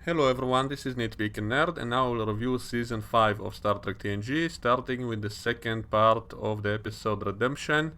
Hello everyone, this is Nitpicking Nerd, and now we'll review Season 5 of Star Trek TNG, starting with the second part of the episode Redemption.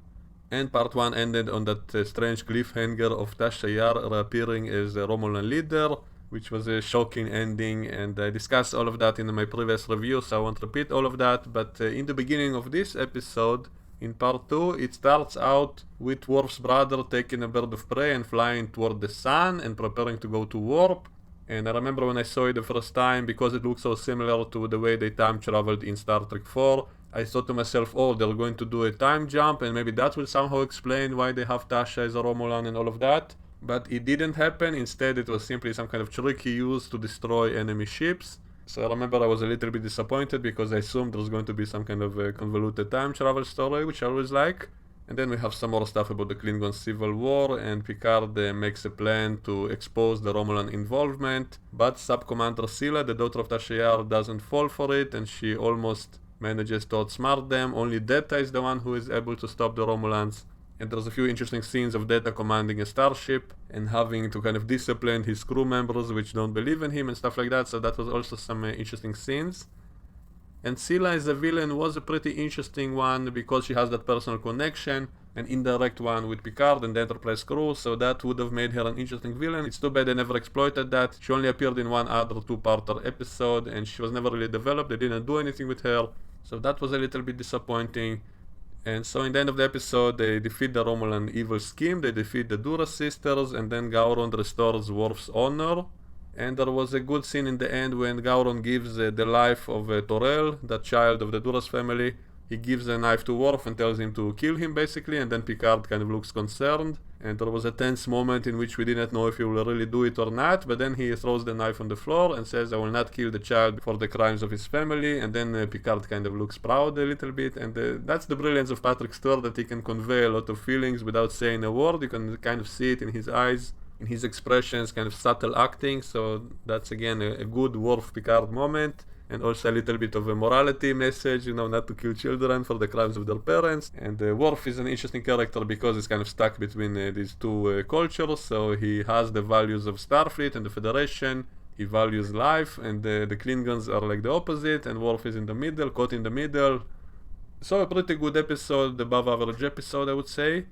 And part 1 ended on that strange cliffhanger of Tasha Yar reappearing as a Romulan leader, which was a shocking ending, and I discussed all of that in my previous review, so I won't repeat all of that, but in the beginning of this episode, in part 2, it starts out with Worf's brother taking a bird of prey and flying toward the sun and preparing to go to warp. And I remember when I saw it the first time, because it looks so similar to the way they time traveled in Star Trek 4, I thought to myself, oh, they're going to do a time jump, and maybe that will somehow explain why they have Tasha as a Romulan and all of that. But it didn't happen. Instead, it was simply some kind of trick he used to destroy enemy ships. So I remember I was a little bit disappointed because I assumed there was going to be some kind of a convoluted time travel story, which I always like. And then we have some more stuff about the Klingon Civil War, and Picard makes a plan to expose the Romulan involvement, but Sub-Commander Sila, the daughter of Tasha Yar, doesn't fall for it, and she almost manages to outsmart them. Only Data is the one who is able to stop the Romulans, and there's a few interesting scenes of Data commanding a starship and having to kind of discipline his crew members which don't believe in him and stuff like that, so that was also some interesting scenes. And Sila as a villain was a pretty interesting one because she has that personal connection, an indirect one with Picard and the Enterprise crew, so that would have made her an interesting villain. It's too bad they never exploited that. She only appeared in one other two-parter episode and she was never really developed. They didn't do anything with her, so that was a little bit disappointing. And so in the end of the episode, they defeat the Romulan evil scheme, they defeat the Duras sisters, and then Gowron restores Worf's honor. And there was a good scene in the end when Gowron gives the life of Torel, that child of the Duras family. He gives a knife to Worf and tells him to kill him basically, and then Picard kind of looks concerned. And there was a tense moment in which we didn't know if he will really do it or not, but then he throws the knife on the floor and says, I will not kill the child for the crimes of his family. And then Picard kind of looks proud a little bit, and that's the brilliance of Patrick Stewart, that he can convey a lot of feelings without saying a word. You can kind of see it in his eyes, in his expressions, kind of subtle acting, so that's again a good Worf Picard moment, and also a little bit of a morality message, not to kill children for the crimes of their parents. And Worf is an interesting character because he's kind of stuck between these two cultures, so he has the values of Starfleet and the Federation, he values life, and the Klingons are like the opposite, and Worf is in the middle, caught in the middle. So a pretty good episode, above average episode I would say.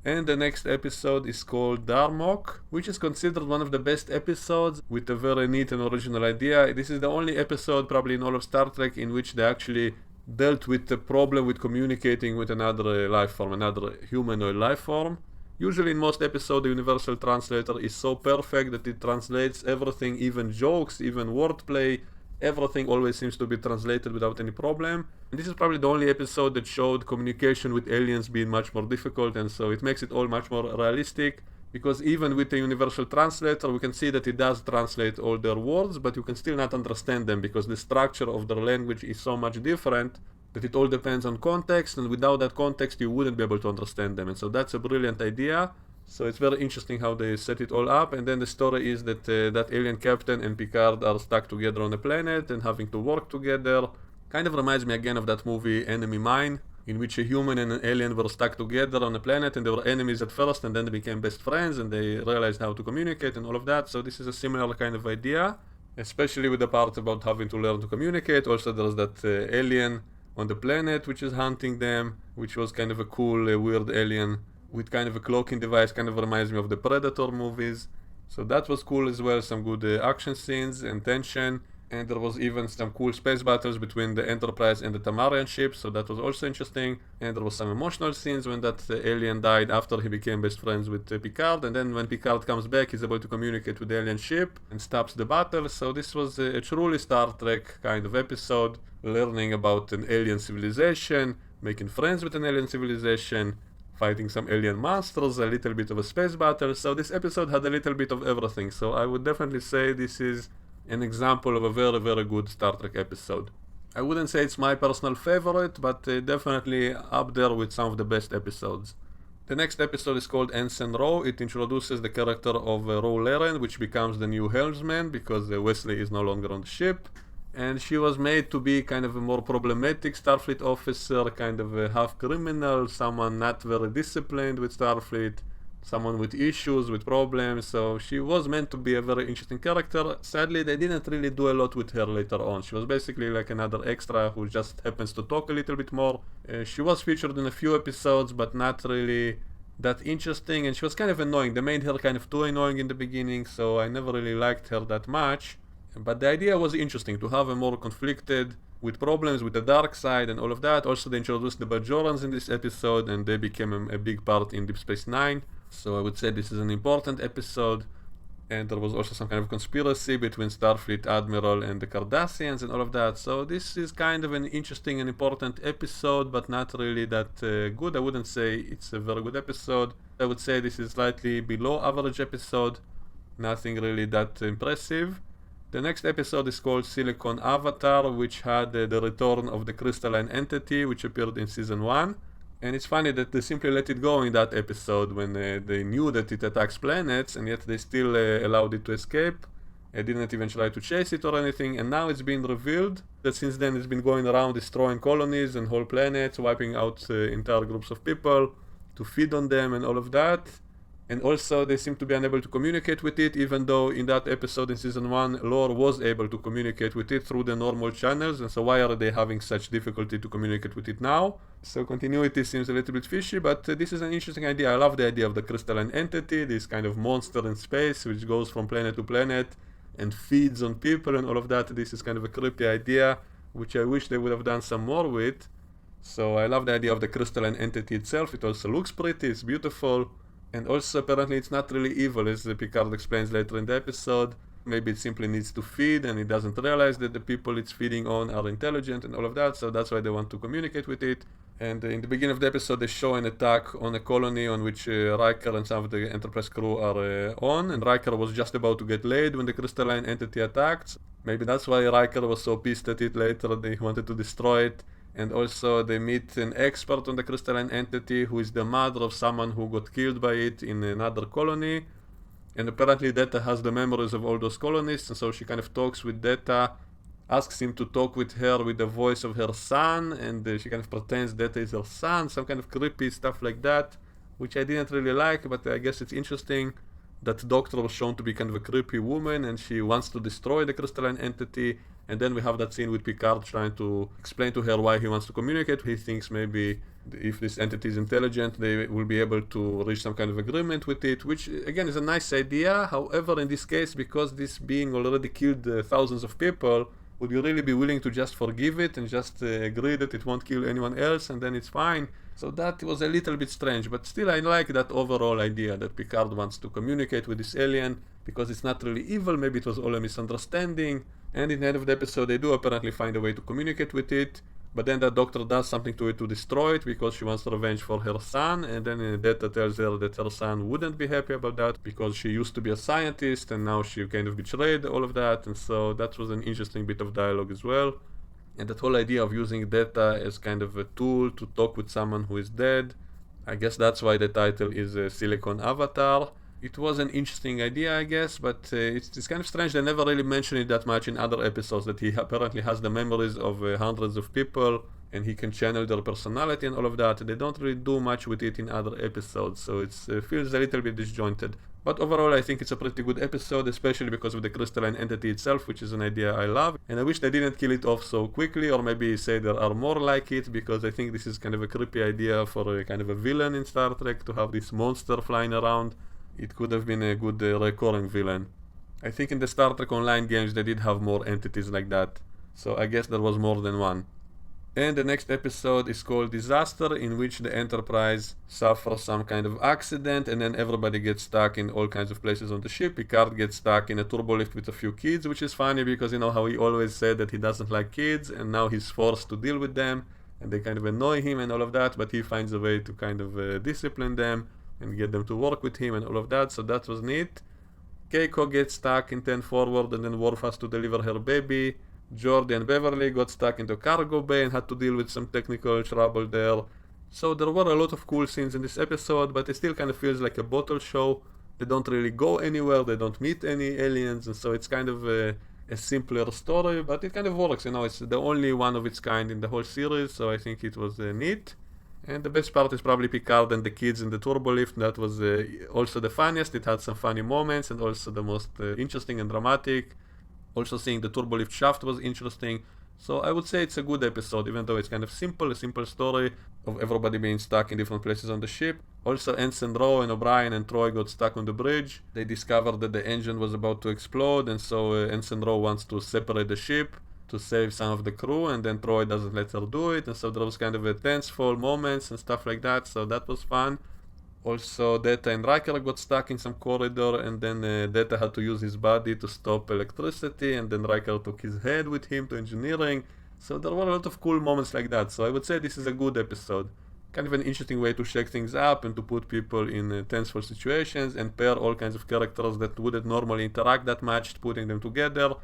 And the next episode is called Darmok, which is considered one of the best episodes with a very neat and original idea. This is the only episode probably in all of Star Trek in which they actually dealt with the problem with communicating with another life form, another humanoid life form. Usually in most episodes the universal translator is so perfect that it translates everything, even jokes, even wordplay. Everything always seems to be translated without any problem. And this is probably the only episode that showed communication with aliens being much more difficult, and so it makes it all much more realistic, because even with the universal translator we can see that it does translate all their words, but you can still not understand them because the structure of their language is so much different that it all depends on context, and without that context you wouldn't be able to understand them. And so that's a brilliant idea. So it's very interesting how they set it all up, and then the story is that that alien captain and Picard are stuck together on a planet and having to work together. Kind of reminds me again of that movie Enemy Mine, in which a human and an alien were stuck together on a planet and they were enemies at first and then they became best friends and they realized how to communicate and all of that. So this is a similar kind of idea, especially with the part about having to learn to communicate. Also there's that alien on the planet which is hunting them, which was kind of a cool weird alien with kind of a cloaking device, kind of reminds me of the Predator movies. So that was cool as well, some good action scenes and tension, and there was even some cool space battles between the Enterprise and the Tamarian ship, so that was also interesting. And there was some emotional scenes when that alien died after he became best friends with Picard, and then when Picard comes back he's able to communicate with the alien ship and stops the battle. So this was a truly Star Trek kind of episode, learning about an alien civilization, making friends with an alien civilization, fighting some alien monsters, a little bit of a space battle. So this episode had a little bit of everything, so I would definitely say this is an example of a very, very good Star Trek episode. I wouldn't say it's my personal favorite, but definitely up there with some of the best episodes. The next episode is called Ensign Ro. It introduces the character of Ro Laren, which becomes the new helmsman because Wesley is no longer on the ship. And she was made to be kind of a more problematic Starfleet officer, kind of a half criminal, someone not very disciplined with Starfleet, someone with issues, with problems, so she was meant to be a very interesting character. Sadly, they didn't really do a lot with her later on. She was basically like another extra who just happens to talk a little bit more. She was featured in a few episodes, but not really that interesting, and she was kind of annoying. They made her kind of too annoying in the beginning, so I never really liked her that much. But the idea was interesting, to have a more conflicted, with problems with the dark side and all of that. Also, they introduced the Bajorans in this episode, and they became a big part in Deep Space Nine. So I would say this is an important episode. And there was also some kind of conspiracy between Starfleet Admiral and the Cardassians and all of that. So this is kind of an interesting and important episode, but not really that good. I wouldn't say it's a very good episode. I would say this is slightly below average episode. Nothing really that impressive. The next episode is called Silcon Avatar, which had the return of the crystalline entity, which appeared in season 1. And it's funny that they simply let it go in that episode when they knew that it attacks planets, and yet they still allowed it to escape. They didn't even try to chase it or anything, and now it's been revealed that since then it's been going around destroying colonies and whole planets, wiping out entire groups of people to feed on them and all of that. And also they seem to be unable to communicate with it, even though in that episode in season 1 Lore was able to communicate with it through the normal channels, and so why are they having such difficulty to communicate with it now? So continuity seems a little bit fishy, but this is an interesting idea. I love the idea of the crystalline entity, this kind of monster in space which goes from planet to planet and feeds on people and all of that. This is kind of a creepy idea which I wish they would have done some more with. So I love the idea of the crystalline entity itself. It also looks pretty, it's beautiful. And also apparently it's not really evil, as Picard explains later in the episode. Maybe it simply needs to feed and it doesn't realize that the people it's feeding on are intelligent and all of that, so that's why they want to communicate with it. And in the beginning of the episode they show an attack on a colony on which Riker and some of the Enterprise crew are on, and Riker was just about to get laid when the crystalline entity attacked. Maybe that's why Riker was so pissed at it later, they wanted to destroy it. And also they meet an expert on the crystalline entity who is the mother of someone who got killed by it in another colony. And apparently Data has the memories of all those colonists, and so she kind of talks with Data, asks him to talk with her with the voice of her son, and she kind of pretends Data is her son, some kind of creepy stuff like that, which I didn't really like, but I guess it's interesting. That Doctor was shown to be kind of a creepy woman, and she wants to destroy the crystalline entity. And then we have that scene with Picard trying to explain to her why he wants to communicate. He thinks maybe if this entity is intelligent, they will be able to reach some kind of agreement with it, which again is a nice idea. However, in this case, because this being already killed thousands of people, would you really be willing to just forgive it and just agree that it won't kill anyone else and then it's fine? So that was a little bit strange, but still I like that overall idea that Picard wants to communicate with this alien because it's not really evil, maybe it was all a misunderstanding. And in the end of the episode they do apparently find a way to communicate with it, but then the Doctor does something to it to destroy it because she wants revenge for her son, and then Data tells her that her son wouldn't be happy about that because she used to be a scientist and now she kind of betrayed all of that, and so that was an interesting bit of dialogue as well. And that whole idea of using Data as kind of a tool to talk with someone who is dead, I guess that's why the title is Silcon Avatar. It was an interesting idea, I guess, but it's kind of strange. They never really mention it that much in other episodes, that he apparently has the memories of hundreds of people and he can channel their personality and all of that. They don't really do much with it in other episodes, so it feels a little bit disjointed. But overall I think it's a pretty good episode, especially because of the crystalline entity itself, which is an idea I love. And I wish they didn't kill it off so quickly, or maybe say there are more like it, because I think this is kind of a creepy idea for a kind of a villain in Star Trek, to have this monster flying around. It could have been a good recurring villain. I think in the Star Trek Online games they did have more entities like that, so I guess there was more than one. And the next episode is called Disaster, in which the Enterprise suffers some kind of accident and then everybody gets stuck in all kinds of places on the ship. Picard gets stuck in a turbolift with a few kids, which is funny because you know how he always said that he doesn't like kids, and now he's forced to deal with them and they kind of annoy him and all of that, but he finds a way to kind of discipline them and get them to work with him and all of that, so that was neat. Keiko gets stuck in 10 forward and then Worf has to deliver her baby. Geordi and Beverly got stuck into cargo bay and had to deal with some technical trouble there. So there were a lot of cool scenes in this episode, but it still kind of feels like a bottle show. They don't really go anywhere, they don't meet any aliens, and so it's kind of a simpler story, but it kind of works, you know, it's the only one of its kind in the whole series, so I think it was neat. And the best part is probably Picard and the kids in the turbo lift. That was also the funniest. It had some funny moments and also the most interesting and dramatic. Also seeing the turbo lift shaft was interesting. So I would say it's a good episode, even though it's kind of simple, a simple story of everybody being stuck in different places on the ship. Also Ensign Ro and O'Brien and Troy got stuck on the bridge. They discovered that the engine was about to explode, and so Ensign Ro wants to separate the ship to save some of the crew, and then Troy doesn't let her do it, and so there was kind of a tenseful moments and stuff like that, so that was fun. Also, Data and Riker got stuck in some corridor, and then Data had to use his body to stop electricity, and then Riker took his head with him to engineering. So there were a lot of cool moments like that. So I would say this is a good episode. Kind of an interesting way to shake things up and to put people in tenseful situations and pair all kinds of characters that wouldn't normally interact that much, putting them together.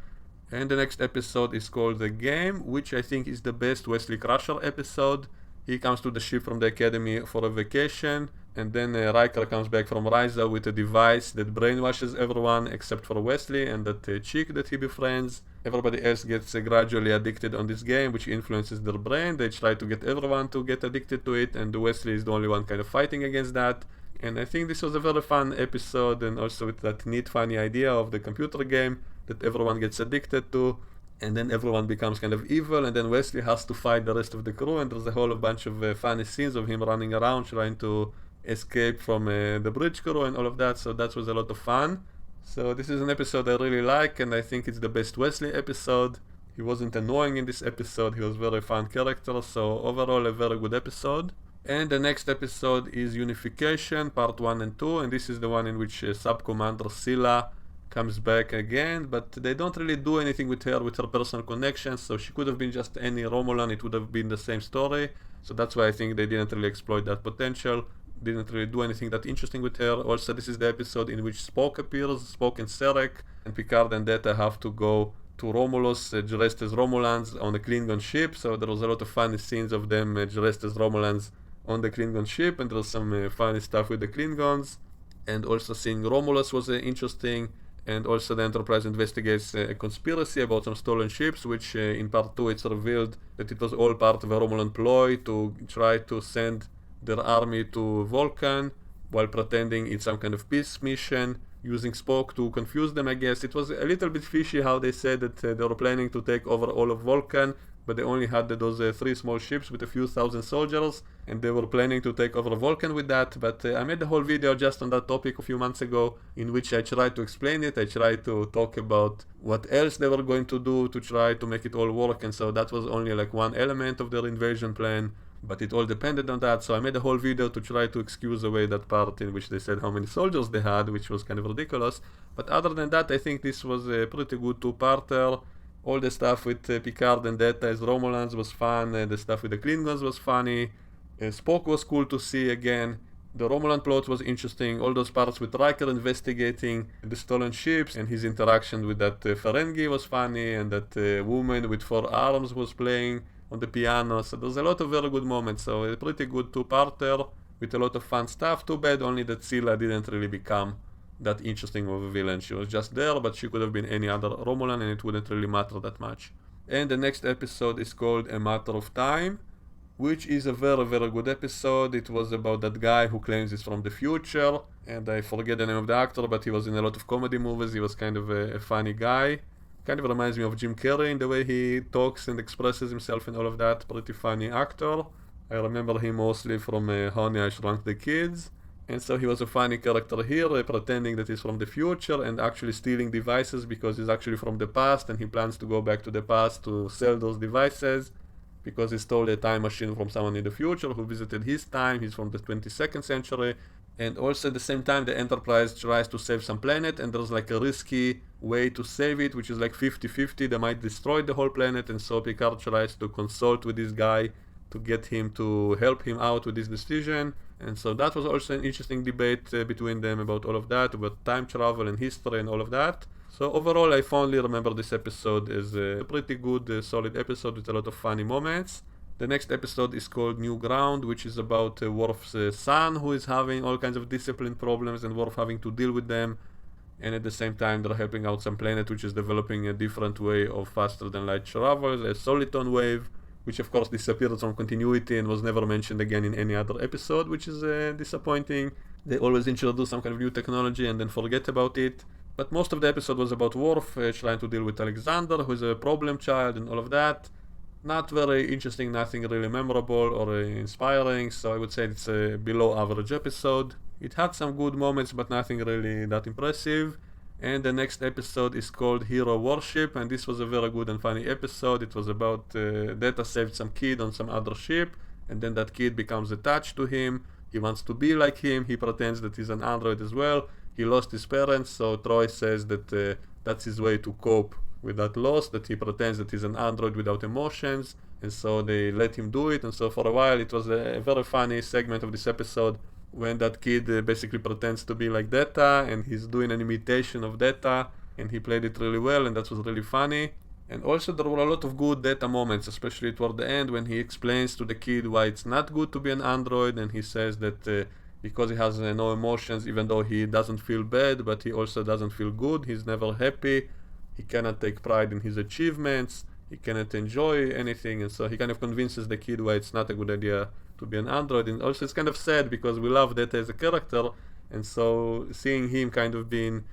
And the next episode is called The Game, which I think is the best Wesley Crusher episode. He comes to the ship from the academy for a vacation, and then Riker comes back from Risa with a device that brainwashes everyone except for Wesley and that chick that he befriends. Everybody else gets gradually addicted on this game, which influences their brain. They try to get everyone to get addicted to it, and Wesley is the only one kind of fighting against that. And I think this was a very fun episode, and also with that neat funny idea of the computer game that everyone gets addicted to, and then everyone becomes kind of evil, and then Wesley has to fight the rest of the crew, and there's a whole bunch of funny scenes of him running around trying to escape from the bridge crew and all of that, so that was a lot of fun. So this is an episode I really like, and I think it's the best Wesley episode. He wasn't annoying in this episode, he was a very fun character, so overall a very good episode. And the next episode is Unification, part 1 and 2, and this is the one in which Sub-Commander Scylla comes back again, but they don't really do anything with her personal connections, so she could have been just any Romulan, it would have been the same story. So that's why I think they didn't really exploit that potential, didn't really do anything that interesting with her. Also, this is the episode in which Spock appears, Spock and Sarek, and Picard and Data have to go to Romulus dressed as Romulans on a Klingon ship, so there was a lot of funny scenes of them dressed as Romulans on the Klingon ship, and there's some funny stuff with the Klingons. And also seeing Romulus was interesting. And also the Enterprise investigates a conspiracy about some stolen ships, which in part 2 it's revealed that it was all part of a Romulan ploy to try to send their army to Vulcan while pretending it's some kind of peace mission, using Spock to confuse them, I guess. It was a little bit fishy how they said that they were planning to take over all of Vulcan, but they only had those 3 small ships with a few thousand soldiers, and they were planning to take over Vulcan with that. But I made a whole video just on that topic a few months ago, in which I tried to explain it. I tried to talk about what else they were going to do to try to make it all work, and so that was only like one element of their invasion plan, but it all depended on that. So I made a whole video to try to excuse away that part in which they said how many soldiers they had, which was kind of ridiculous. But other than that, I think this was a pretty good 2-parter. All the stuff with Picard and Data as Romulans was fun, the stuff with the Klingons was funny, Spock was cool to see again, the Romulan plot was interesting, all those parts with Riker investigating the stolen ships and his interaction with that Ferengi was funny, and that woman with 4 arms was playing on the piano, so there's a lot of very good moments, so a pretty good 2-parter with a lot of fun stuff. Too bad only that Scylla didn't really become that interesting of a villain. She was just there, but she could have been any other Romulan and it wouldn't really matter that much. And the next episode is called A Matter of Time, which is a very, very good episode. It was about that guy who claims he's from the future, and I forget the name of the actor, but he was in a lot of comedy movies. He was kind of a funny guy. Kind of reminds me of Jim Carrey in the way he talks and expresses himself and all of that. Pretty funny actor. I remember him mostly from Honey, I Shrunk the Kids. And so he was a funny character here, pretending that he's from the future and actually stealing devices because he's actually from the past, and he plans to go back to the past to sell those devices because he stole a time machine from someone in the future who visited his time. He's from the 22nd century. And also at the same time the Enterprise tries to save some planet, and there's like a risky way to save it, which is like 50-50. They might destroy the whole planet, and so Picard tries to consult with this guy to get him to help him out with this decision. And so that was also an interesting debate between them about all of that, about time travel and history and all of that. So overall, I fondly remember this episode as a pretty good, solid episode with a lot of funny moments. The next episode is called New Ground, which is about Worf's son, who is having all kinds of discipline problems, and Worf having to deal with them. And at the same time, they're helping out some planet which is developing a different way of faster than light travel, a soliton wave, which of course disappeared from continuity and was never mentioned again in any other episode, which is disappointing. They always introduce some kind of new technology and then forget about it. But most of the episode was about Worf trying to deal with Alexander, who is a problem child and all of that. Not very interesting, nothing really memorable or inspiring, so I would say it's a below average episode. It had some good moments, but nothing really that impressive. And the next episode is called Hero Worship, and this was a very good and funny episode. It was about Data saved some kid on some other ship, and then that kid becomes attached to him. He wants to be like him. He pretends that he's an android as well. He lost his parents, so Troy says that that's his way to cope with that loss, that he pretends that he's an android without emotions, and so they let him do it. And so for a while it was a very funny segment of this episode when that kid basically pretends to be like Data, and he's doing an imitation of Data, and he played it really well, and that was really funny. And also there were a lot of good Data moments, especially toward the end when he explains to the kid why it's not good to be an android, and he says that because he has no emotions, even though he doesn't feel bad, but he also doesn't feel good, he's never happy, he cannot take pride in his achievements, he cannot enjoy anything, and so he kind of convinces the kid why it's not a good idea to be an android. And also it's kind of sad because we love Data as a character, and so seeing him kind of being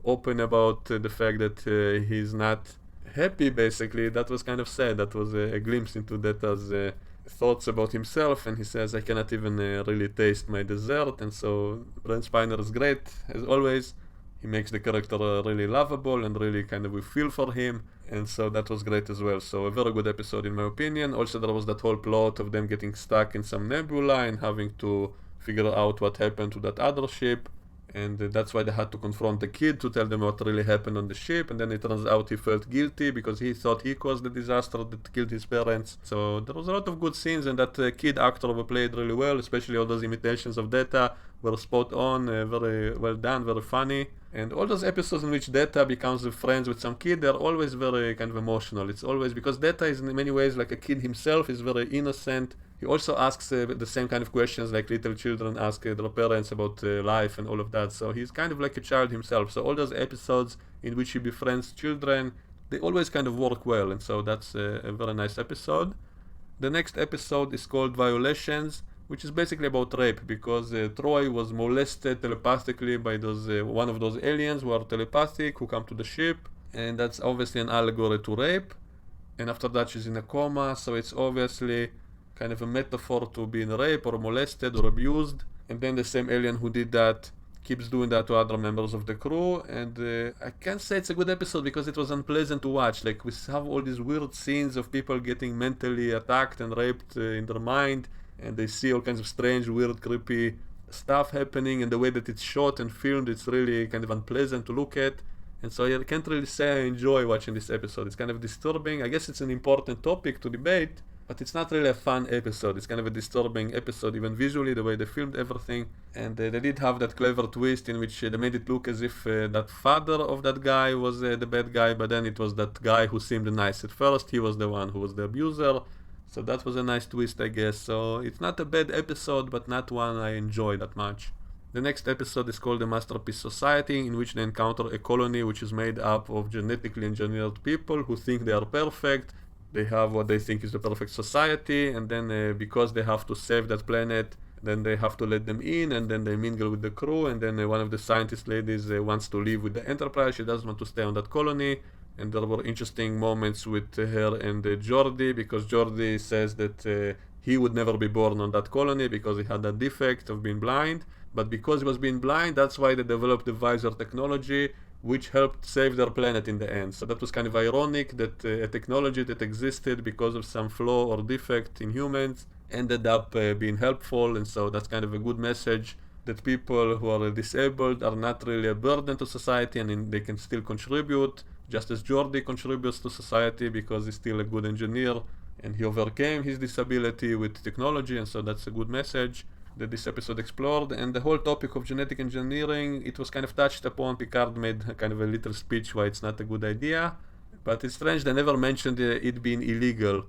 open about the fact that he's not happy, basically, that was kind of sad. That was a glimpse into Data's thoughts about himself, and he says, I cannot even really taste my dessert. And so Brent Spiner is great, as always. He makes the character really lovable, and really kind of we feel for him, and so that was great as well. So a very good episode in my opinion. Also there was that whole plot of them getting stuck in some nebula and having to figure out what happened to that other ship, and that's why they had to confront the kid to tell them what really happened on the ship. And then it turns out he felt guilty because he thought he caused the disaster that killed his parents. So there was a lot of good scenes, and that kid actor played really well, especially all those imitations of Data were spot on, very well done, very funny. And all those episodes in which Data becomes friends with some kid, they're always very kind of emotional. It's always because Data is in many ways like a kid himself. He's very innocent. He also asks the same kind of questions like little children ask their parents about life and all of that. So he's kind of like a child himself. So all those episodes in which he befriends children, they always kind of work well. And so that's a very nice episode. The next episode is called Violations, which is basically about rape, because Troy was molested telepathically by those one of those aliens who are telepathic, who come to the ship, and that's obviously an allegory to rape. And after that she's in a coma, so it's obviously kind of a metaphor to being raped or molested or abused. And then the same alien who did that keeps doing that to other members of the crew. And I can't say it's a good episode because it was unpleasant to watch. Like, we have all these weird scenes of people getting mentally attacked and raped in their mind, and they see all kinds of strange, weird, creepy stuff happening, and the way that it's shot and filmed, it's really kind of unpleasant to look at. And so I can't really say I enjoy watching this episode. It's kind of disturbing. I guess it's an important topic to debate, but it's not really a fun episode. It's kind of a disturbing episode, even visually, the way they filmed everything. And they did have that clever twist in which they made it look as if that father of that guy was the bad guy, but then it was that guy who seemed nice at first. He was the one who was the abuser. So that was a nice twist, I guess. So it's not a bad episode, but not one I enjoy that much. The next episode is called The Masterpiece Society, in which they encounter a colony which is made up of genetically engineered people who think they are perfect. They have what they think is the perfect society, and then because they have to save that planet, then they have to let them in, and then they mingle with the crew. And then one of the scientist ladies wants to live with the Enterprise. She doesn't want to stay on that colony. And there were interesting moments with her and Geordi, because Geordi says that he would never be born on that colony because he had that defect of being blind. But because he was being blind, that's why they developed the visor technology, which helped save their planet in the end. So that was kind of ironic that a technology that existed because of some flaw or defect in humans ended up being helpful. And so that's kind of a good message, that people who are disabled are not really a burden to society, and they can still contribute, just as Geordi contributes to society because he's still a good engineer and he overcame his disability with technology. And so that's a good message that this episode explored. And the whole topic of genetic engineering, it was kind of touched upon. Picard made kind of a little speech why it's not a good idea, but it's strange they never mentioned it being illegal,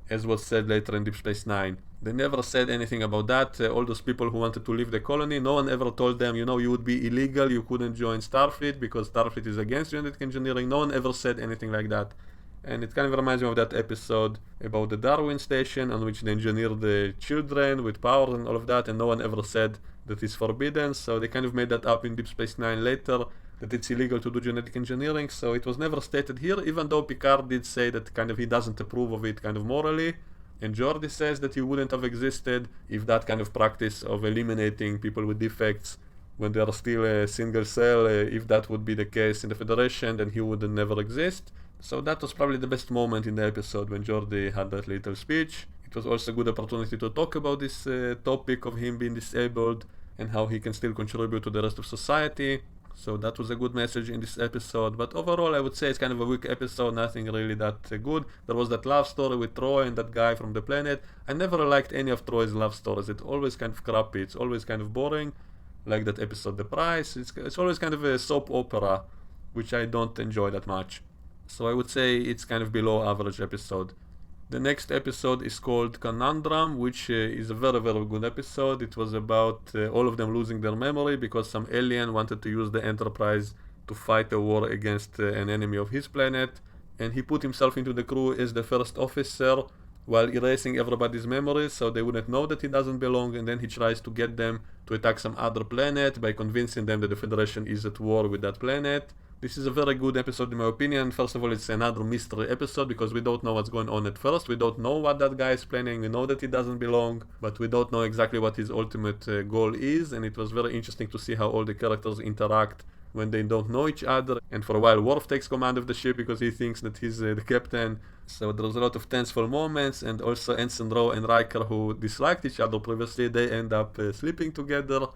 as was said later in Deep Space Nine. They never said anything about that. All those people who wanted to leave the colony, no one ever told them, you know, you would be illegal, you couldn't join Starfleet because Starfleet is against genetic engineering. No one ever said anything like that. And it kind of reminds me of that episode about the Darwin station on which they engineered the children with power and all of that, and no one ever said that it's forbidden. So they kind of made that up in Deep Space Nine later, that it's illegal to do genetic engineering. So it was never stated here, even though Picard did say that kind of he doesn't approve of it kind of morally. And Geordi says that he wouldn't have existed if that kind of practice of eliminating people with defects when they are still a single cell, if that would be the case in the Federation, then he would never exist. So that was probably the best moment in the episode when Geordi had that little speech. It was also a good opportunity to talk about this topic of him being disabled and how he can still contribute to the rest of society. So that was a good message in this episode. But overall, I would say it's kind of a weak episode, nothing really that good. There was that love story with Troy and that guy from the planet. I never liked any of Troy's love stories. It's always kind of crappy. It's always kind of boring. Like that episode The Price. It's always kind of a soap opera, which I don't enjoy that much. So I would say it's kind of below average episode. The next episode is called Conundrum, which is a very, very good episode. It was about all of them losing their memory because some alien wanted to use the Enterprise to fight a war against an enemy of his planet. And he put himself into the crew as the first officer while erasing everybody's memories so they wouldn't know that he doesn't belong, and then he tries to get them to attack some other planet by convincing them that the Federation is at war with that planet. This is a very good episode in my opinion. First of all, it's another mystery episode because we don't know what's going on at first. We don't know what that guy is planning. We know that he doesn't belong, but we don't know exactly what his ultimate goal is, and it was very interesting to see how all the characters interact when they don't know each other. And for a while Worf takes command of the ship because he thinks that he's the captain. So there's a lot of tenseful moments, and also Ensign Ro and Riker, who disliked each other previously, they end up sleeping together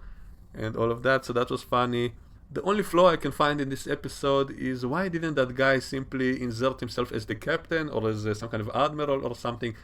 and all of that, so that was funny. The only flaw I can find in this episode is why didn't that guy simply insert himself as the captain or as some kind of admiral or something?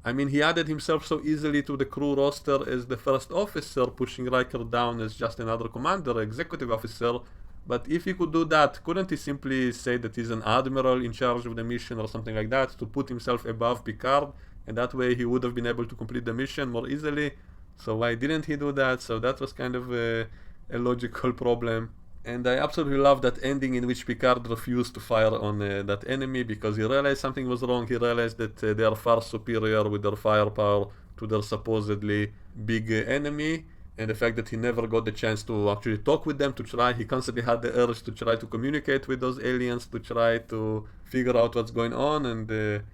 I mean, he added himself so easily to the crew roster as the first officer, pushing Riker down as just another commander, executive officer. But if he could do that, couldn't he simply say that he's an admiral in charge of the mission or something like that to put himself above Picard, and that way he would have been able to complete the mission more easily? So why didn't he do that? So that was kind of a logical problem. And I absolutely love that ending in which Picard refused to fire on that enemy because he realized something was wrong. He realized that they are far superior with their firepower to their supposedly big enemy. And the fact that he never got the chance to actually talk with them, to try, he constantly had the urge to try to communicate with those aliens, to try to figure out what's going on, and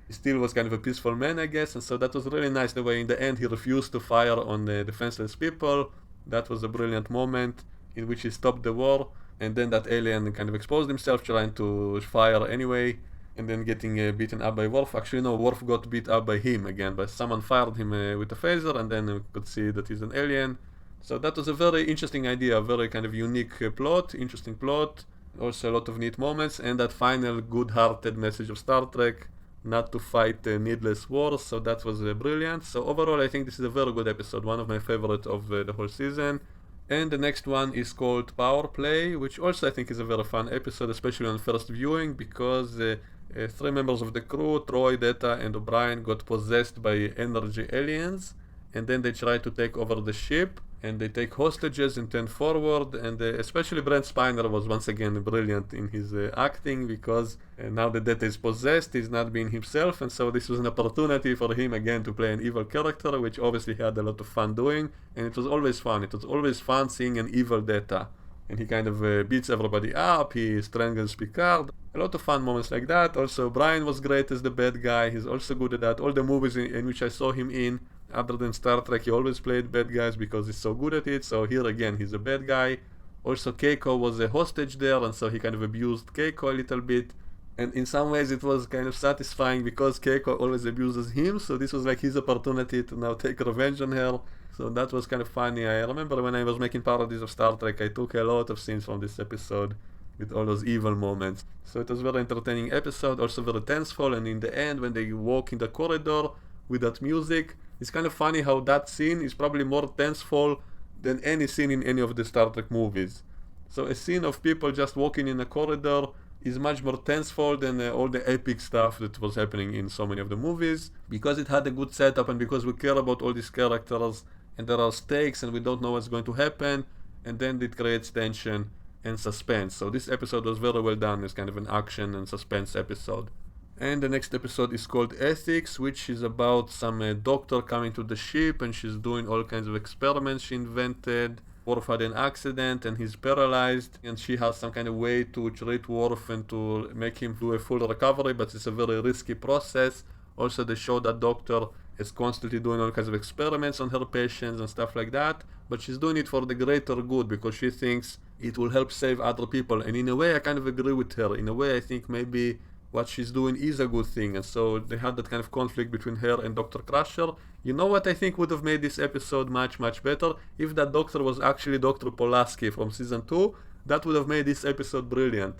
he still was kind of a peaceful man, I guess. And so that was really nice, the way in the end he refused to fire on defenseless people. That was a brilliant moment in which he stopped the war, and then that alien kind of exposed himself trying to fire anyway, and then getting beaten up by Worf. Actually no, Worf got beat up by him again, but someone fired him with a phaser, and then we could see that he's an alien. So that was a very interesting idea, a very kind of unique plot, interesting plot, also a lot of neat moments, and that final good-hearted message of Star Trek, not to fight needless wars, so that was brilliant. So overall I think this is a very good episode, one of my favorite of the whole season. And the next one is called Power Play, which also I think is a very fun episode, especially on first viewing, because three members of the crew, Troy, Data, and O'Brien, got possessed by energy aliens, and then they try to take over the ship, and they take hostages and turn forward, and especially Brent Spiner was once again brilliant in his acting, because now that Data is possessed, he's not being himself, and so this was an opportunity for him again to play an evil character, which obviously he had a lot of fun doing, and it was always fun. It was always fun seeing an evil Data, and he kind of beats everybody up, he strangles Picard. A lot of fun moments like that. Also, Brian was great as the bad guy, he's also good at that. All the movies in which I saw him in, other than Star Trek, he always played bad guys because he's so good at it, so here again he's a bad guy. Also Keiko was a hostage there, and so he kind of abused Keiko a little bit, and in some ways it was kind of satisfying because Keiko always abuses him, so this was like his opportunity to now take revenge on her. So that was kind of funny. I remember when I was making parodies of Star Trek, I took a lot of scenes from this episode with all those evil moments. So it was a very entertaining episode, also very tenseful, and in the end when they walk in the corridor with that music, it's kind of funny how that scene is probably more tenseful than any scene in any of the Star Trek movies. So a scene of people just walking in a corridor is much more tenseful than all the epic stuff that was happening in so many of the movies, because it had a good setup and because we care about all these characters and there are stakes and we don't know what's going to happen, and then it creates tension and suspense. So this episode was very well done as kind of an action and suspense episode. And the next episode is called Ethics, which is about some doctor coming to the ship, and she's doing all kinds of experiments she invented. Worf had an accident and he's paralyzed, and she has some kind of way to treat Worf and to make him do a full recovery, but it's a very risky process. Also, they show that doctor is constantly doing all kinds of experiments on her patients and stuff like that, but she's doing it for the greater good because she thinks it will help save other people. And in a way, I kind of agree with her. In a way, I think maybe what she's doing is a good thing, and so they had that kind of conflict between her and Dr. Crusher. You know what I think would have made this episode much, much better? If that doctor was actually Dr. Pulaski from season 2, that would have made this episode brilliant.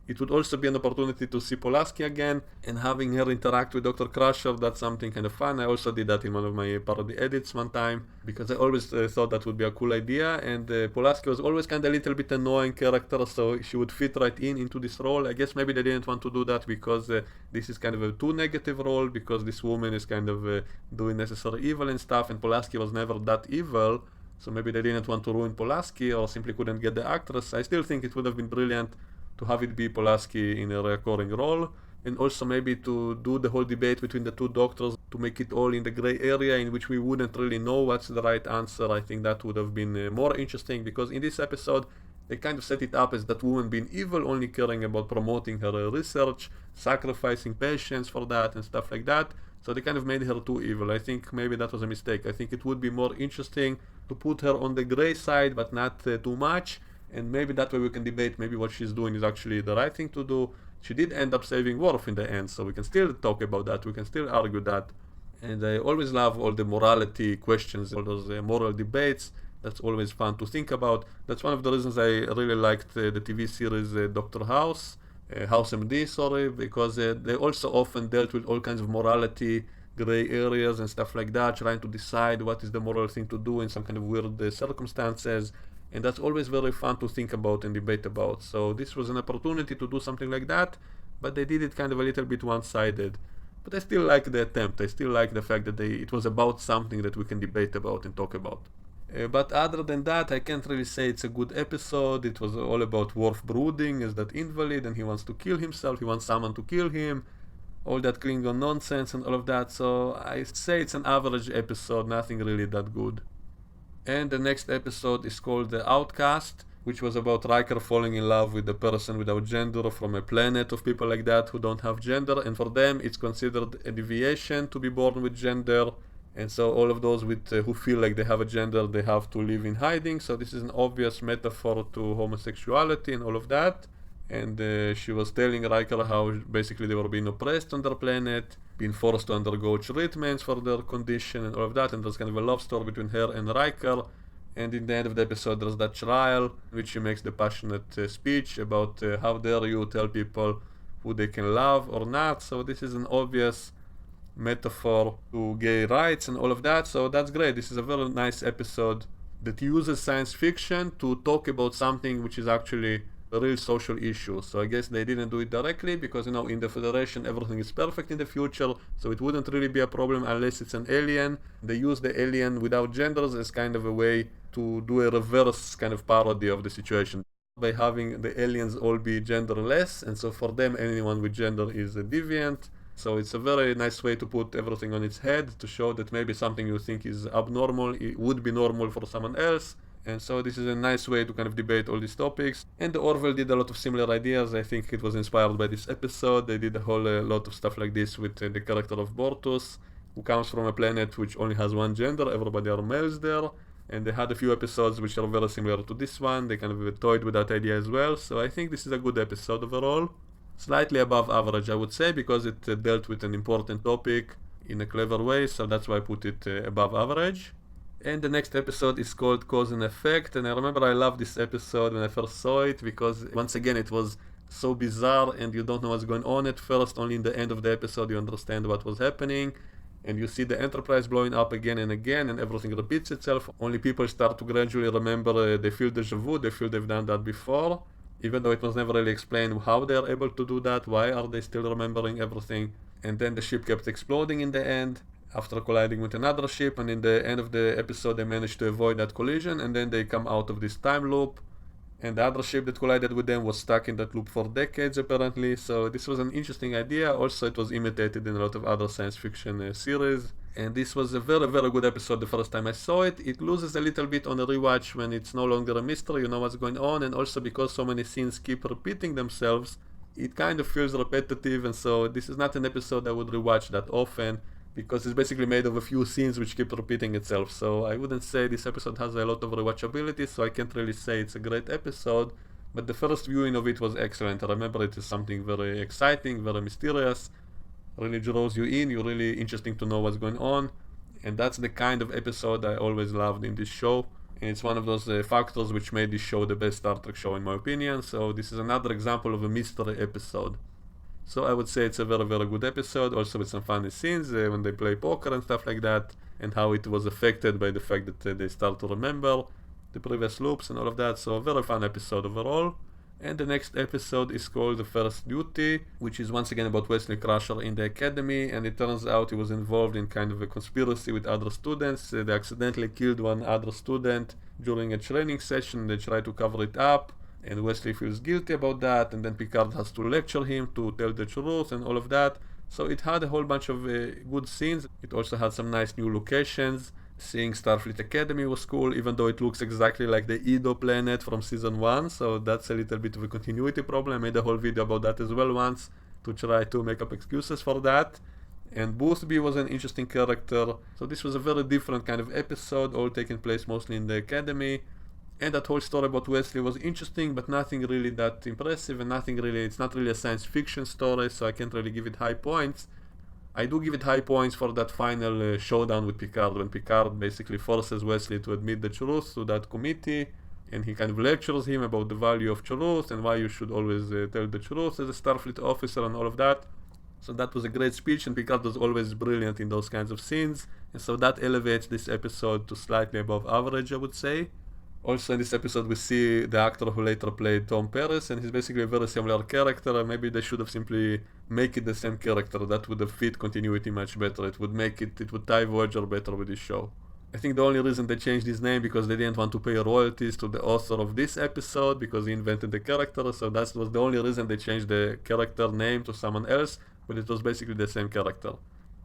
It would also be an opportunity to see Pulaski again, and having her interact with Dr. Crusher, that's something kind of fun. I also did that in one of my parody edits one time, because I always thought that would be a cool idea, and Pulaski was always kind of a little bit annoying character, so she would fit right into this role. I guess maybe they didn't want to do that because this is kind of a too negative role, because this woman is kind of doing necessary evil and stuff, and Pulaski was never that evil, so maybe they didn't want to ruin Pulaski, or simply couldn't get the actress. I still think it would have been brilliant to have it be Pulaski in a recurring role, and also maybe to do the whole debate between the two doctors, to make it all in the gray area in which we wouldn't really know what's the right answer. I think that would have been more interesting, because in this episode they kind of set it up as that woman being evil, only caring about promoting her research, sacrificing patients for that and stuff like that. So they kind of made her too evil. I think maybe that was a mistake. I think it would be more interesting to put her on the gray side, but not too much, and maybe that way we can debate maybe what she's doing is actually the right thing to do. She did end up saving Worf in the end, so we can still talk about that, we can still argue that. And I always love all the morality questions, all those moral debates. That's always fun to think about. That's one of the reasons I really liked the TV series Dr. House, House MD, sorry, because they also often dealt with all kinds of morality, gray areas and stuff like that, trying to decide what is the moral thing to do in some kind of weird circumstances. And that's always very fun to think about and debate about. So this was an opportunity to do something like that, but they did it kind of a little bit one-sided. But I still like the attempt. I still like the fact that it was about something that we can debate about and talk about. But other than that, I can't really say it's a good episode. It was all about Worf brooding as that invalid, and he wants to kill himself, he wants someone to kill him, all that Klingon nonsense and all of that. So I say it's an average episode, nothing really that good. And the next episode is called The Outcast, which was about Riker falling in love with a person without gender from a planet of people like that who don't have gender, and for them it's considered a deviation to be born with gender, and so all of those with who feel like they have a gender, they have to live in hiding. So this is an obvious metaphor to homosexuality and all of that. And she was telling Riker how basically they were being oppressed on their planet, being forced to undergo treatments for their condition and all of that, and there's kind of a love story between her and Riker. And in the end of the episode there's that trial in which she makes the passionate speech about how dare you tell people who they can love or not. So this is an obvious metaphor to gay rights and all of that, so that's great. This is a very nice episode that uses science fiction to talk about something which is actually a real social issue. So I guess they didn't do it directly because, you know, in the Federation everything is perfect in the future, so it wouldn't really be a problem unless it's an alien. They use the alien without genders as kind of a way to do a reverse kind of parody of the situation by having the aliens all be genderless, and so for them anyone with gender is a deviant. So it's a very nice way to put everything on its head, to show that maybe something you think is abnormal, it would be normal for someone else. And so this is a nice way to kind of debate all these topics. And the Orville did a lot of similar ideas. I think it was inspired by this episode. They did a whole lot of stuff like this with the character of Bortus, who comes from a planet which only has one gender, everybody are males there. And they had a few episodes which are very similar to this one. They kind of toyed with that idea as well. So I think this is a good episode overall. Slightly above average, I would say, because it dealt with an important topic in a clever way, so that's why I put it above average. And the next episode is called Cause and Effect, and I remember I loved this episode when I first saw it, because once again it was so bizarre and you don't know what's going on at first. Only in the end of the episode you understand what was happening, and you see the Enterprise blowing up again and again, and everything repeats itself. Only people start to gradually remember, they feel deja vu, they feel they've done that before, even though it was never really explained how they are able to do that, why are they still remembering everything. And then the ship kept exploding in the end, after colliding with another ship, and in the end of the episode they managed to avoid that collision, and then they come out of this time loop. and the other ship that collided with them was stuck in that loop for decades apparently. So this was an interesting idea. Also, it was imitated in a lot of other science fiction series, and this was a very, very good episode the first time I saw it. It loses a little bit on a rewatch when it's no longer a mystery, you know what's going on, and also because so many scenes keep repeating themselves, it kind of feels repetitive, and so this is not an episode I would rewatch that often, because it's basically made of a few scenes which keep repeating itself. So I wouldn't say this episode has a lot of rewatchability, so I can't really say it's a great episode, but the first viewing of it was excellent. I remember it is something very exciting, very mysterious, really draws you in, you're really interesting to know what's going on, and that's the kind of episode I always loved in this show, and it's one of those factors which made this show the best Star Trek show in my opinion. So this is another example of a mystery episode. So I would say it's a very, very good episode, also with some funny scenes when they play poker and stuff like that, and how it was affected by the fact that they start to remember the previous loops and all of that. So a very fun episode overall. And the next episode is called The First Duty, which is once again about Wesley Crusher in the academy, and it turns out he was involved in kind of a conspiracy with other students. They accidentally killed one other student during a training session. They try to cover it up, and Wesley feels guilty about that, and then Picard has to lecture him to tell the truth and all of that. So it had a whole bunch of good scenes. It also had some nice new locations. Seeing Starfleet Academy was cool, even though it looks exactly like the Edo planet from season 1, so that's a little bit of a continuity problem. I made a whole video about that as well once, to try to make up excuses for that. And Boothby was an interesting character, so this was a very different kind of episode, all taking place mostly in the Academy. And that whole story about Wesley was interesting, but nothing really that impressive, and it's not really a science fiction story, so I can't really give it high points. I do give it high points for that final showdown with Picard, when Picard basically forces Wesley to admit the truth to that committee, and he kind of lectures him about the value of truth and why you should always tell the truth as a Starfleet officer and all of that. So that was a great speech, and Picard was always brilliant in those kinds of scenes, and so that elevates this episode to slightly above average, I would say. Also in this episode we see the actor who later played Tom Paris, and he's basically a very similar character. Maybe they should have simply make it the same character. That would have fit continuity much better. It would tie Voyager better with this show. I think the only reason they changed his name because they didn't want to pay royalties to the author of this episode, because he invented the character, so that was the only reason they changed the character name to someone else, but it was basically the same character.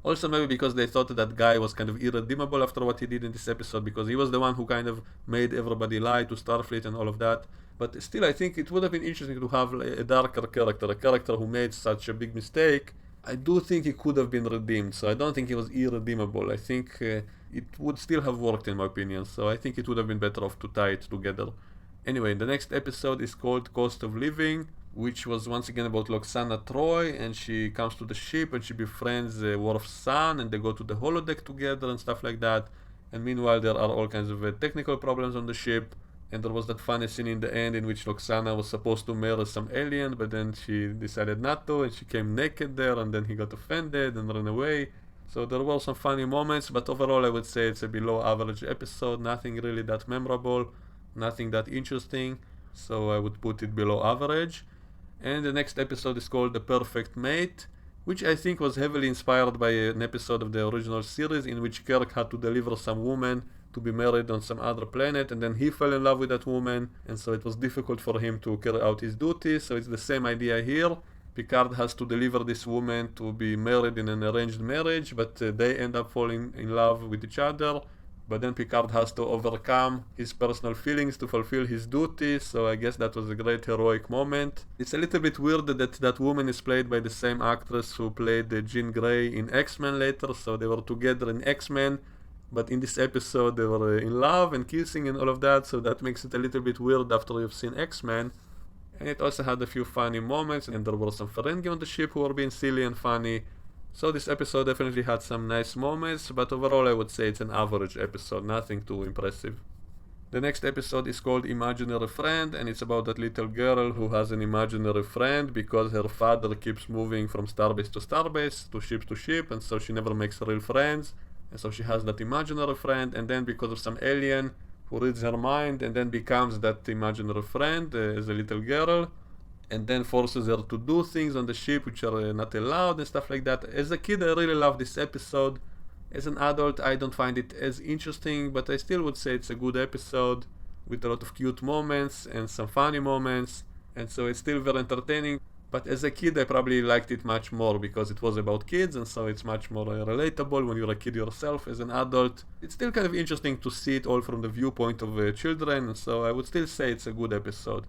Also maybe because they thought that guy was kind of irredeemable after what he did in this episode, because he was the one who kind of made everybody lie to Starfleet and all of that. But still, I think it would have been interesting to have a darker character, a character who made such a big mistake. I do think he could have been redeemed, so I don't think he was irredeemable. I think it would still have worked in my opinion, so I think it would have been better off to tie it together. Anyway, the next episode is called Cost of Living, which was once again about Loxana Troy, and she comes to the ship and she befriends Worf's son, and they go to the holodeck together and stuff like that. And meanwhile there are all kinds of technical problems on the ship, and there was that funny scene in the end in which Loxana was supposed to marry some alien, but then she decided not to, and she came naked there, and then he got offended and ran away. So there were some funny moments, but overall I would say it's a below average episode. Nothing really that memorable, nothing that interesting, so I would put it below average. And the next episode is called The Perfect Mate, which I think was heavily inspired by an episode of the original series in which Kirk had to deliver some woman to be married on some other planet, and then he fell in love with that woman, and so it was difficult for him to carry out his duties. So it's the same idea here. Picard has to deliver this woman to be married in an arranged marriage, but they end up falling in love with each other. But then Picard has to overcome his personal feelings to fulfill his duties, so I guess that was a great heroic moment. It's a little bit weird that that woman is played by the same actress who played Jean Grey in X-Men later, so they were together in X-Men, but in this episode they were in love and kissing and all of that, so that makes it a little bit weird after you've seen X-Men. And it also had a few funny moments, and there were some Ferengi on the ship who were being silly and funny. So this episode definitely had some nice moments, but overall I would say it's an average episode, nothing too impressive. The next episode is called Imaginary Friend, and it's about that little girl who has an imaginary friend because her father keeps moving from starbase to starbase, to ship, and so she never makes real friends, and so she has that imaginary friend, and then because of some alien who reads her mind and then becomes that imaginary friend as a little girl, and then forces her to do things on the ship which are not allowed and stuff like that. As a kid, I really loved this episode. As an adult, I don't find it as interesting, but I still would say it's a good episode with a lot of cute moments and some funny moments, and so it's still very entertaining. But as a kid, I probably liked it much more because it was about kids, and so it's much more relatable when you're a kid yourself. As an adult, it's still kind of interesting to see it all from the viewpoint of children, and so I would still say it's a good episode.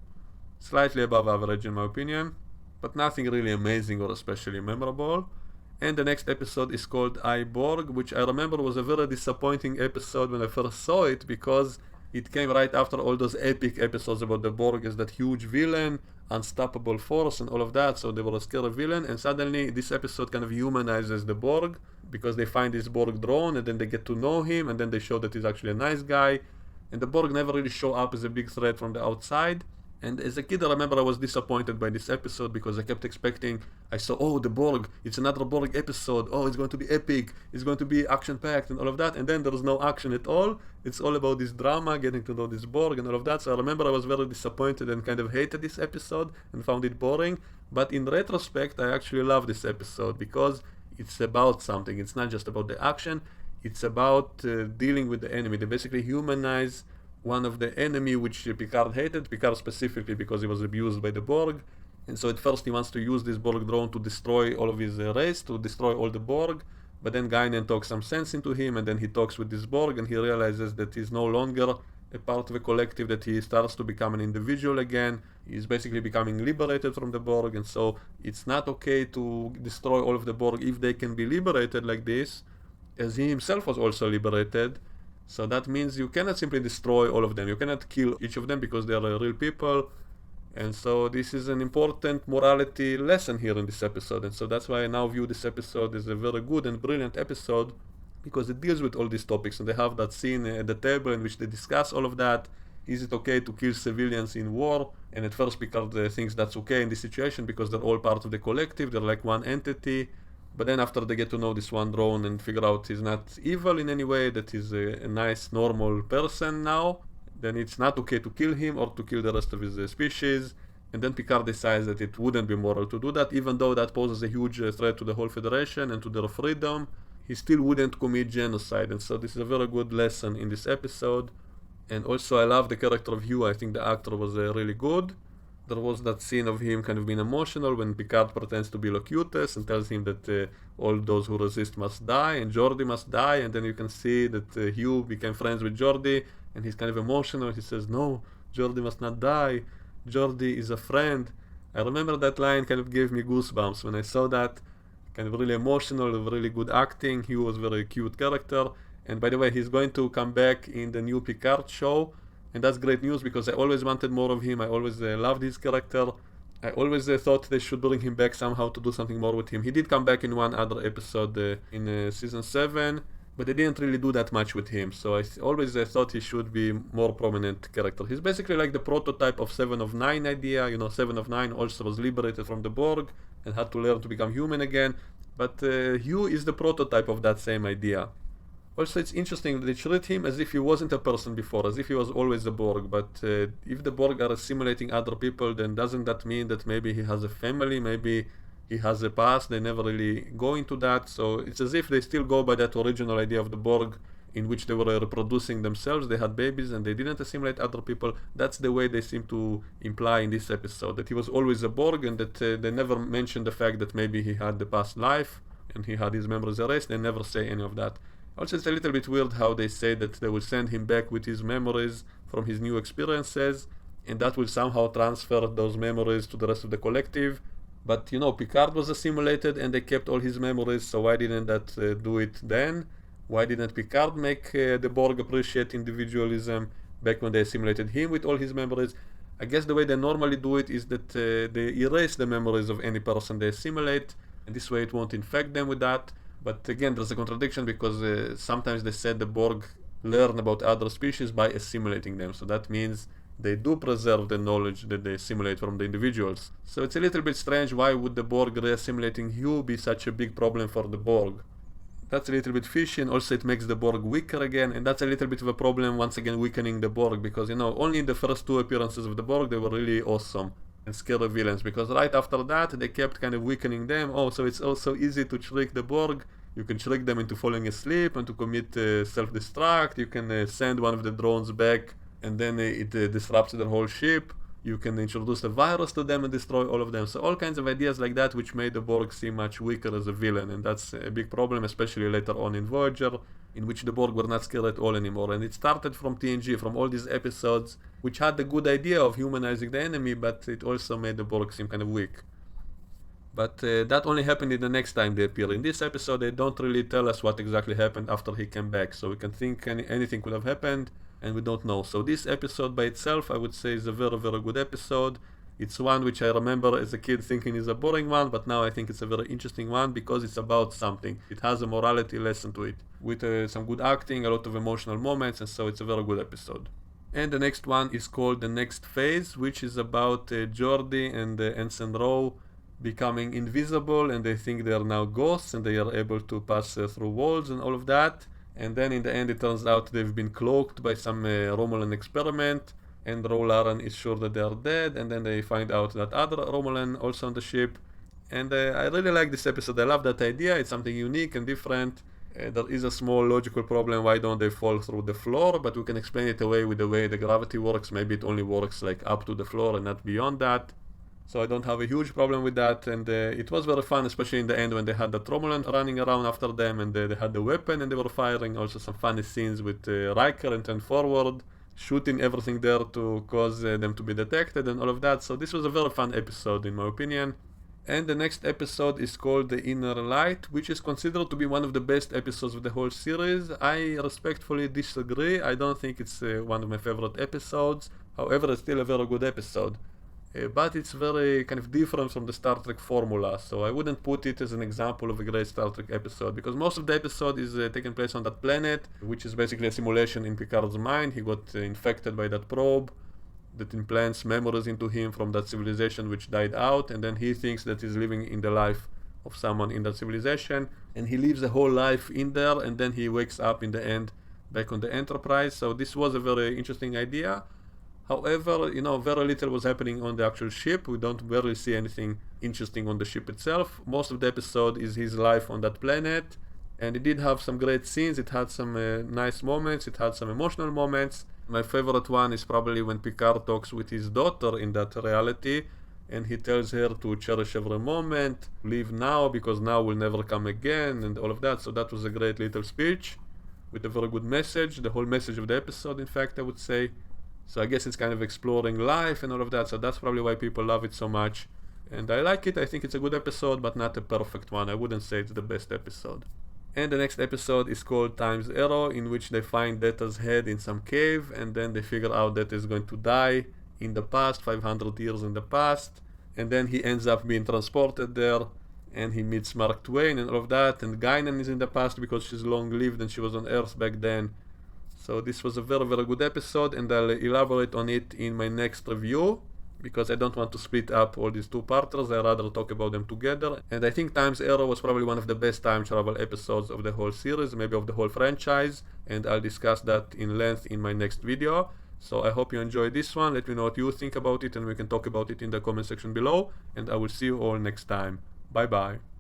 Slightly above average in my opinion, but nothing really amazing or especially memorable. And the next episode is called I, Borg, which I remember was a very disappointing episode when I first saw it because it came right after all those epic episodes about the Borg as that huge villain, unstoppable force and all of that, so they were a scary villain, and suddenly this episode kind of humanizes the Borg because they find this Borg drone and then they get to know him and then they show that he's actually a nice guy, and the Borg never really show up as a big threat from the outside. And as a kid, I remember I was disappointed by this episode because I kept expecting, I saw, oh, the Borg, it's another Borg episode, oh, it's going to be epic, it's going to be action-packed and all of that, and then there was no action at all. It's all about this drama, getting to know this Borg and all of that, so I remember I was very disappointed and kind of hated this episode and found it boring. But in retrospect, I actually love this episode because it's about something. It's not just about the action, it's about dealing with the enemy. They basically humanize one of the enemy which Picard hated, Picard specifically because he was abused by the Borg, and so at first he wants to use this Borg drone to destroy all of his race, to destroy all the Borg, but then Guinan talks some sense into him, and then he talks with this Borg, and he realizes that he's no longer a part of a collective, that he starts to become an individual again. He's basically becoming liberated from the Borg, and so it's not okay to destroy all of the Borg if they can be liberated like this, as he himself was also liberated. So that means you cannot simply destroy all of them. You cannot kill each of them because they are real people. And so this is an important morality lesson here in this episode. And so that's why I now view this episode as a very good and brilliant episode, because it deals with all these topics. And they have that scene at the table in which they discuss all of that. Is it okay to kill civilians in war? And at first Picard thinks that's okay in this situation because they're all part of the collective. They're like one entity. But then after they get to know this one drone and figure out he's not evil in any way, that he's a nice, normal person now, then it's not okay to kill him or to kill the rest of his species. And then Picard decides that it wouldn't be moral to do that, even though that poses a huge threat to the whole Federation and to their freedom. He still wouldn't commit genocide, and so this is a very good lesson in this episode. And also I love the character of Hugh. I think the actor was really good. There was that scene of him kind of being emotional when Picard pretends to be Locutus and tells him that all those who resist must die and Geordi must die, and then you can see that Hugh became friends with Geordi and he's kind of emotional. He says, no, Geordi must not die, Geordi is a friend. I remember that line kind of gave me goosebumps when I saw that. Kind of really emotional, really good acting. Hugh was a very cute character, and by the way, he's going to come back in the new Picard show. And that's great news because I always wanted more of him. I always loved his character. I always thought they should bring him back somehow to do something more with him. He did come back in one other episode in season 7, but they didn't really do that much with him. So I always thought he should be more prominent character. He's basically like the prototype of 7 of 9 idea. You know, 7 of 9 also was liberated from the Borg and had to learn to become human again. But Hugh is the prototype of that same idea. Also, it's interesting that they treat him as if he wasn't a person before, as if he was always a Borg. But if the Borg are assimilating other people, then doesn't that mean that maybe he has a family, maybe he has a past? They never really go into that. So it's as if they still go by that original idea of the Borg, in which they were reproducing themselves, they had babies and they didn't assimilate other people. That's the way they seem to imply in this episode, that he was always a Borg, and that they never mention the fact that maybe he had the past life and he had his memories erased. They never say any of that. Also, it's a little bit weird how they say that they will send him back with his memories from his new experiences, and that will somehow transfer those memories to the rest of the collective. But you know, Picard was assimilated and they kept all his memories, so why didn't that do it then? Why didn't Picard make the Borg appreciate individualism back when they assimilated him with all his memories? I guess the way they normally do it is that they erase the memories of any person they assimilate, and this way it won't infect them with that. But again, there's a contradiction because sometimes they said the Borg learn about other species by assimilating them. So that means they do preserve the knowledge that they assimilate from the individuals. So it's a little bit strange. Why would the Borg re-assimilating Hugh be such a big problem for the Borg? That's a little bit fishy, and also it makes the Borg weaker again, and that's a little bit of a problem, once again weakening the Borg, because you know, only in the first 2 appearances of the Borg they were really awesome and scary villains, because right after that they kept kind of weakening them. Oh, so it's also easy to trick the Borg. You can trick them into falling asleep and to commit self-destruct. You can send one of the drones back and then it disrupts their whole ship. You can introduce a virus to them and destroy all of them. So all kinds of ideas like that, which made the Borg seem much weaker as a villain, and that's a big problem, especially later on in Voyager, in which the Borg were not scared at all anymore. And it started from TNG, from all these episodes, which had the good idea of humanizing the enemy, but it also made the Borg seem kind of weak. But that only happened in the next time they appear. In this episode, they don't really tell us what exactly happened after he came back, so we can think anything could have happened, and we don't know. So this episode by itself, I would say, is a very, very good episode. It's one which I remember as a kid thinking is a boring one, but now I think it's a very interesting one because it's about something. It has a morality lesson to it, with some good acting, a lot of emotional moments, and so it's a very good episode. And the next one is called The Next Phase, which is about Geordi and Ensign Ro becoming invisible, and they think they are now ghosts and they are able to pass through walls and all of that. And then in the end it turns out they've been cloaked by some Romulan experiment, and Ro-Laren is sure that they are dead, and then they find out that other Romulan also on the ship. And I really like this episode. I love that idea. It's something unique and different. There is a small logical problem, why don't they fall through the floor, but we can explain it away with the way the gravity works. Maybe it only works like up to the floor and not beyond that. So I don't have a huge problem with that, and it was very fun, especially in the end when they had the Romulan running around after them, and they had the weapon and they were firing. Also some funny scenes with Riker and 10 Forward, shooting everything there to cause them to be detected and all of that. So this was a very fun episode in my opinion. And the next episode is called The Inner Light, which is considered to be one of the best episodes of the whole series. I respectfully disagree. I don't think it's one of my favorite episodes. However, it's still a very good episode. But it's very kind of different from the Star Trek formula, so I wouldn't put it as an example of a great Star Trek episode, because most of the episode is taking place on that planet, which is basically a simulation in Picard's mind. He got infected by that probe that implants memories into him from that civilization which died out, and then he thinks that he's living in the life of someone in that civilization, and he lives a whole life in there, and then he wakes up in the end back on the Enterprise. So this was a very interesting idea. However, very little was happening on the actual ship. We don't barely see anything interesting on the ship itself. Most of the episode is his life on that planet, and it did have some great scenes. It had some nice moments. It had some emotional moments. My favorite one is probably when Picard talks with his daughter in that reality, and he tells her to cherish every moment, live now because now will never come again, and all of that. So that was a great little speech with a very good message, the whole message of the episode, in fact, I would say. So I guess it's kind of exploring life and all of that, so that's probably why people love it so much. And I like it. I think it's a good episode, but not a perfect one. I wouldn't say it's the best episode. And the next episode is called Time's Arrow, in which they find Data's head in some cave, and then they figure out Data is going to die in the past, 500 years in the past, and then he ends up being transported there, and he meets Mark Twain and all of that, and Guinan is in the past because she's long-lived and she was on Earth back then. So this was a very, very good episode, and I'll elaborate on it in my next review, because I don't want to split up all these two-parters. I'd rather talk about them together. And I think Time's Arrow was probably one of the best time travel episodes of the whole series, maybe of the whole franchise, and I'll discuss that in length in my next video. So I hope you enjoyed this one. Let me know what you think about it, and we can talk about it in the comment section below, and I will see you all next time. Bye bye.